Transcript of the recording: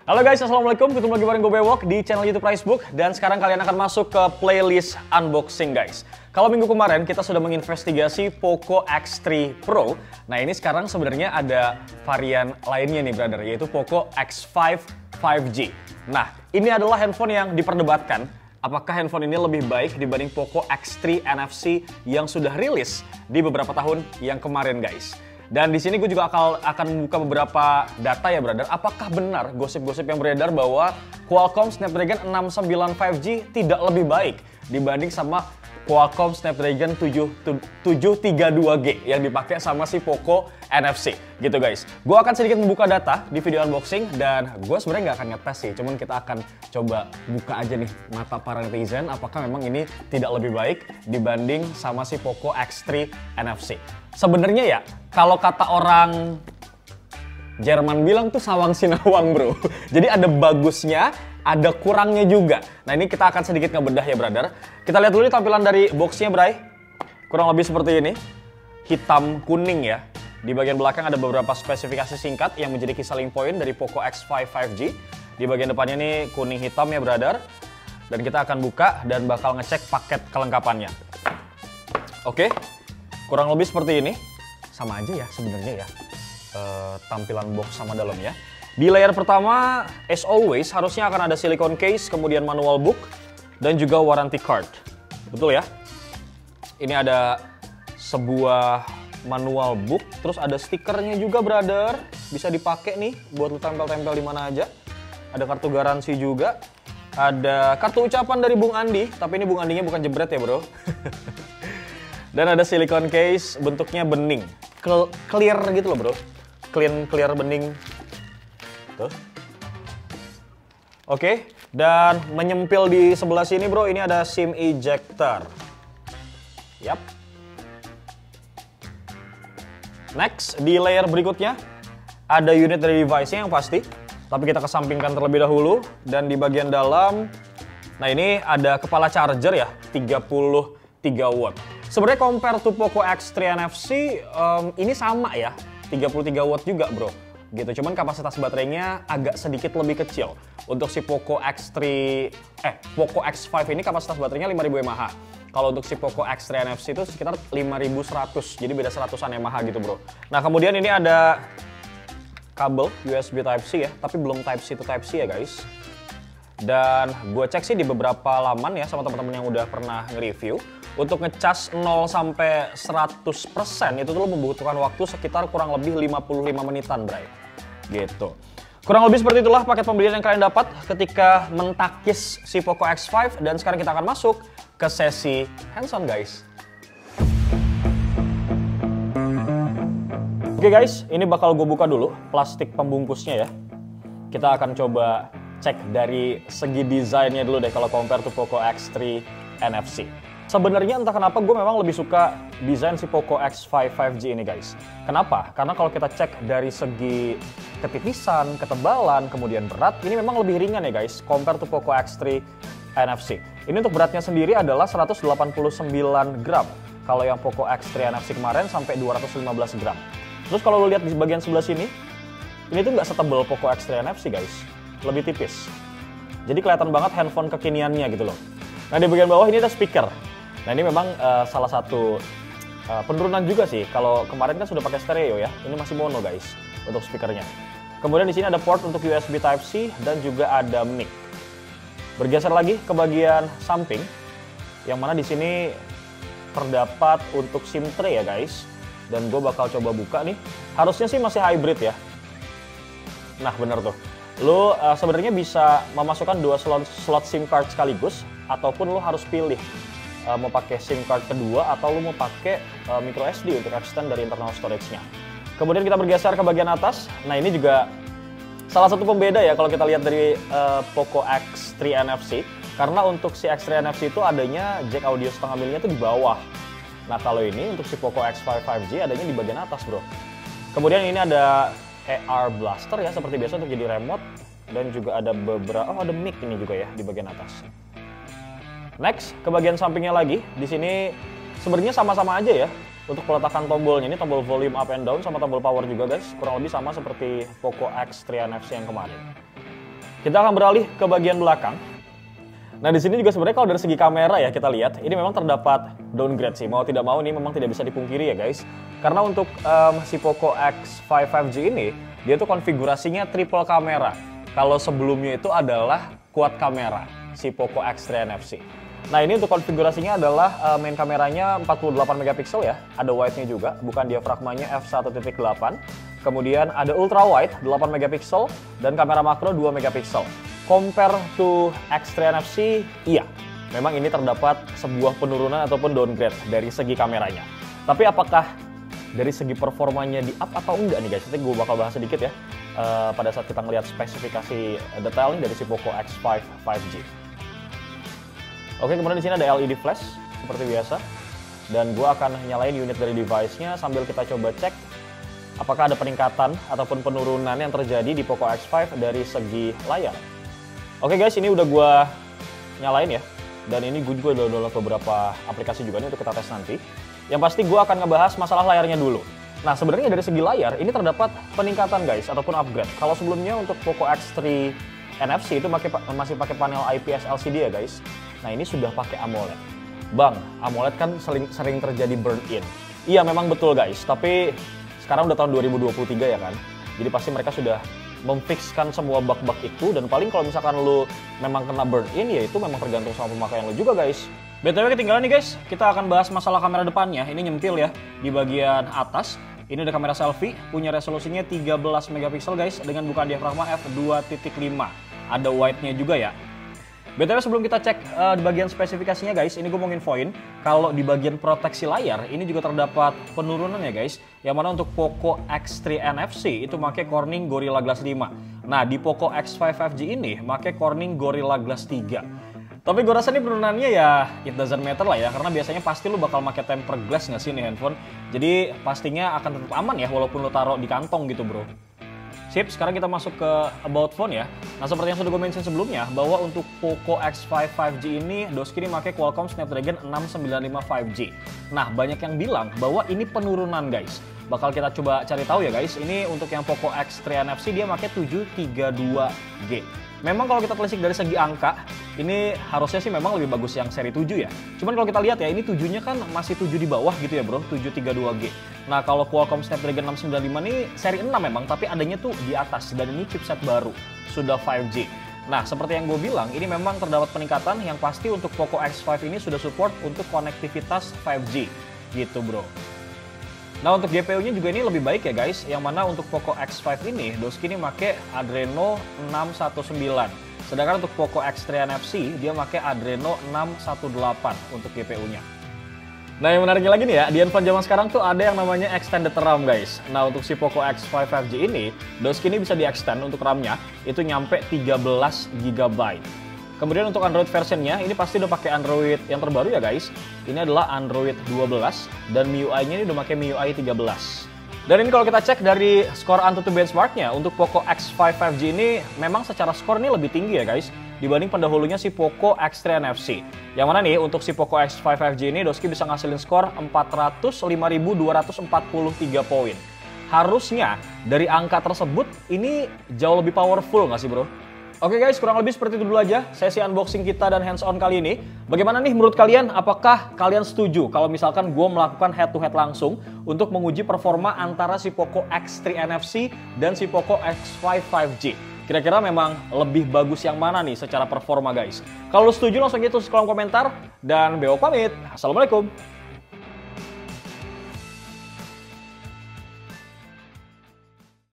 Halo guys, assalamualaikum. Ketemu lagi bareng gue Bewok di channel YouTube Pricebook. Dan sekarang kalian akan masuk ke playlist unboxing guys. Kalau minggu kemarin kita sudah menginvestigasi Poco X3 Pro. Nah ini sekarang sebenarnya ada varian lainnya nih brother, yaitu Poco X5 5G. Nah ini adalah handphone yang diperdebatkan. Apakah handphone ini lebih baik dibanding Poco X3 NFC yang sudah rilis di beberapa tahun yang kemarin guys. Dan di sini gue juga akan membuka beberapa data ya brother. Apakah benar gosip-gosip yang beredar bahwa Qualcomm Snapdragon 695 5G tidak lebih baik dibanding sama Qualcomm Snapdragon 732G yang dipakai sama si Poco NFC gitu guys. Gue akan sedikit membuka data di video unboxing dan gue sebenarnya nggak akan ngetes sih, cuman kita akan coba buka aja nih mata para netizen apakah memang ini tidak lebih baik dibanding sama si Poco X3 NFC. Sebenarnya ya, kalau kata orang Jerman bilang tuh sawang sinawang bro. Jadi ada bagusnya, ada kurangnya juga. Nah ini kita akan sedikit ngebedah ya brother. Kita lihat dulu nih tampilan dari boxnya bray. Kurang lebih seperti ini. Hitam kuning ya. Di bagian belakang ada beberapa spesifikasi singkat yang menjadi key selling point dari Poco X5 5G. Di bagian depannya nih kuning hitam ya brother. Dan kita akan buka dan bakal ngecek paket kelengkapannya. Oke. Kurang lebih seperti ini, sama aja ya sebenarnya ya tampilan box sama dalamnya. Di layer pertama, as always, harusnya akan ada silicone case, kemudian manual book, dan juga warranty card. Betul ya? Ini ada sebuah manual book, terus ada stikernya juga brother. Bisa dipakai nih buat lu tempel-tempel di mana aja. Ada kartu garansi juga. Ada kartu ucapan dari Bung Andi, tapi ini Bung Andinya bukan jebret ya bro. Dan ada silicone case bentuknya bening, clear gitu loh bro, clear bening. Tuh. Oke, dan menyempil di sebelah sini bro, ini ada SIM ejector. Yap. Next, di layer berikutnya ada unit dari device-nya yang pasti, tapi kita kesampingkan terlebih dahulu. Dan di bagian dalam, nah ini ada kepala charger ya, 33 watt. Sebenarnya compare to Poco X3 NFC ini sama ya, 33 watt juga bro. Gitu, cuman kapasitas baterainya agak sedikit lebih kecil. Untuk si Poco X5 ini kapasitas baterainya 5000 mAh. Kalau untuk si Poco X3 NFC itu sekitar 5100, jadi beda 100-an mAh gitu bro. Nah kemudian ini ada kabel USB Type-C ya, tapi belum Type-C to Type-C ya guys. Dan gue cek sih di beberapa laman ya sama teman-teman yang udah pernah nge-review, untuk ngecas 0 sampai 100% itu tuh lo membutuhkan waktu sekitar kurang lebih 55 menitan, bray. Gitu. Kurang lebih seperti itulah paket pembelian yang kalian dapat ketika mentakis si Poco X5, dan sekarang kita akan masuk ke sesi hands-on, guys. Oke guys, ini bakal gue buka dulu plastik pembungkusnya ya. Kita akan coba cek dari segi desainnya dulu deh kalau compare to Poco X3 NFC. Sebenarnya entah kenapa gue memang lebih suka desain si Poco X5 5G ini guys. Kenapa? Karena kalau kita cek dari segi ketipisan, ketebalan, kemudian berat, ini memang lebih ringan ya guys compare to Poco X3 NFC. Ini untuk beratnya sendiri adalah 189 gram. Kalau yang Poco X3 NFC kemarin sampai 215 gram. Terus kalau lo lihat di bagian sebelah sini, ini tuh nggak setebal Poco X3 NFC guys. Lebih tipis. Jadi kelihatan banget handphone kekiniannya gitu loh. Nah di bagian bawah ini ada speaker. Nah ini memang salah satu penurunan juga sih. Kalau kemarin kan sudah pakai stereo ya, ini masih mono guys untuk speakernya. Kemudian di sini ada port untuk USB Type-C dan juga ada mic. Bergeser lagi ke bagian samping, yang mana di sini terdapat untuk SIM tray ya guys. Dan gue bakal coba buka nih. Harusnya sih masih hybrid ya. Nah bener tuh. Lo sebenarnya bisa memasukkan dua slot SIM card sekaligus, ataupun lo harus pilih mau pakai SIM card kedua atau lo mau pakai micro SD untuk extend dari internal storage-nya. Kemudian kita bergeser ke bagian atas. Nah ini juga salah satu pembeda ya kalau kita lihat dari Poco X3 NFC. Karena untuk si X3 NFC itu adanya jack audio 1,5 mm itu di bawah. Nah kalau ini untuk si Poco X5 5G adanya di bagian atas bro. Kemudian ini ada AR blaster ya seperti biasa untuk jadi remote. Dan juga ada beberapa, ada mic ini juga ya di bagian atas. Next, ke bagian sampingnya lagi. Di sini sebenarnya sama-sama aja ya. Untuk peletakan tombolnya, ini tombol volume up and down sama tombol power juga guys. Kurang lebih sama seperti Poco X3 NFC yang kemarin. Kita akan beralih ke bagian belakang. Nah, di sini juga sebenarnya kalau dari segi kamera ya kita lihat, ini memang terdapat downgrade sih. Mau tidak mau ini memang tidak bisa dipungkiri ya guys. Karena untuk si Poco X5 5G ini, dia tuh konfigurasinya triple kamera. Kalau sebelumnya itu adalah quad kamera, si Poco X3 NFC. Nah, ini untuk konfigurasinya adalah main kameranya 48 megapiksel ya. Ada wide-nya juga, bukan diafragmanya f1.8. Kemudian ada ultra wide 8 megapiksel dan kamera makro 2 megapiksel. Compare to X3 NFC, iya, memang ini terdapat sebuah penurunan ataupun downgrade dari segi kameranya. Tapi apakah dari segi performanya di up atau enggak nih guys? Nanti gue bakal bahas sedikit ya pada saat kita ngelihat spesifikasi detailnya dari si Poco X5 5G. Oke, kemudian di sini ada LED flash seperti biasa, dan gue akan nyalain unit dari device-nya sambil kita coba cek apakah ada peningkatan ataupun penurunan yang terjadi di Poco X5 dari segi layar. Oke guys, ini udah gue nyalain ya, dan ini gue juga udah download beberapa aplikasi juga nih untuk kita tes nanti. Yang pasti gue akan ngebahas masalah layarnya dulu. Nah, sebenarnya dari segi layar ini terdapat peningkatan guys, ataupun upgrade. Kalau sebelumnya untuk Poco X3 NFC itu masih pakai panel IPS LCD ya guys. Nah, ini sudah pakai AMOLED. Bang, AMOLED kan sering terjadi burn in. Iya memang betul guys, tapi sekarang udah tahun 2023 ya kan. Jadi pasti mereka sudah memfixkan semua bug-bug itu, dan paling kalau misalkan lu memang kena burn in ya itu memang tergantung sama pemakaian lu juga guys. BTW ketinggalan nih guys, kita akan bahas masalah kamera depannya. Ini nyempil ya di bagian atas. Ini ada kamera selfie, punya resolusinya 13 megapiksel guys, dengan bukaan diafragma f2.5. Ada wide-nya juga ya. BTW sebelum kita cek di bagian spesifikasinya guys, ini gue mau nginfoin kalau di bagian proteksi layar ini juga terdapat penurunan ya guys. Yang mana untuk Poco X3 NFC itu pakai Corning Gorilla Glass 5. Nah, di Poco X5 5G ini pakai Corning Gorilla Glass 3. Tapi gue rasa ini penurunannya ya it doesn't matter lah ya, karena biasanya pasti lu bakal pakai tempered glass nggak sih nih handphone. Jadi pastinya akan tetap aman ya walaupun lu taruh di kantong gitu bro. Sip, sekarang kita masuk ke About Phone ya. Nah, seperti yang sudah gue mention sebelumnya, bahwa untuk Poco X5 5G ini, Doski ini pakai Qualcomm Snapdragon 695 5G. Nah, banyak yang bilang bahwa ini penurunan guys. Bakal kita coba cari tahu ya guys. Ini untuk yang Poco X3 NFC dia pakai 732G. Memang kalau kita telisik dari segi angka, ini harusnya sih memang lebih bagus yang seri 7 ya. Cuman kalau kita lihat ya, ini 7-nya kan masih 7 di bawah gitu ya bro, 732G. Nah, kalau Qualcomm Snapdragon 695 ini seri 6 memang, tapi adanya tuh di atas, dan ini chipset baru, sudah 5G. Nah, seperti yang gue bilang, ini memang terdapat peningkatan yang pasti untuk Poco X5 ini sudah support untuk konektivitas 5G, gitu bro. Nah, untuk GPU-nya juga ini lebih baik ya guys, yang mana untuk Poco X5 ini, Doski ini pakai Adreno 619. Sedangkan untuk Poco X3 NFC, dia pakai Adreno 618 untuk GPU-nya. Nah, yang menariknya lagi nih ya, di handphone zaman sekarang tuh ada yang namanya Extended RAM guys. Nah, untuk si Poco X5 5G ini, Doski ini bisa di-extend untuk RAM-nya, itu nyampe 13 GB. Kemudian untuk Android versionnya, ini pasti udah pakai Android yang terbaru ya guys. Ini adalah Android 12 dan MIUI-nya ini udah pakai MIUI 13. Dan ini kalau kita cek dari skor Antutu benchmark-nya, untuk Poco X5 5G ini memang secara skor ini lebih tinggi ya guys, dibanding pendahulunya si Poco X3 NFC. Yang mana nih, untuk si Poco X5 5G ini, Doski bisa ngasilin skor 405.243 poin. Harusnya dari angka tersebut, ini jauh lebih powerful nggak sih bro? Oke guys, kurang lebih seperti itu dulu aja sesi unboxing kita dan hands-on kali ini. Bagaimana nih menurut kalian? Apakah kalian setuju kalau misalkan gue melakukan head-to-head langsung untuk menguji performa antara si Poco X3 NFC dan si Poco X5 5G? Kira-kira memang lebih bagus yang mana nih secara performa guys? Kalau setuju langsung gitu di kolom komentar. Dan Beo pamit. Assalamualaikum.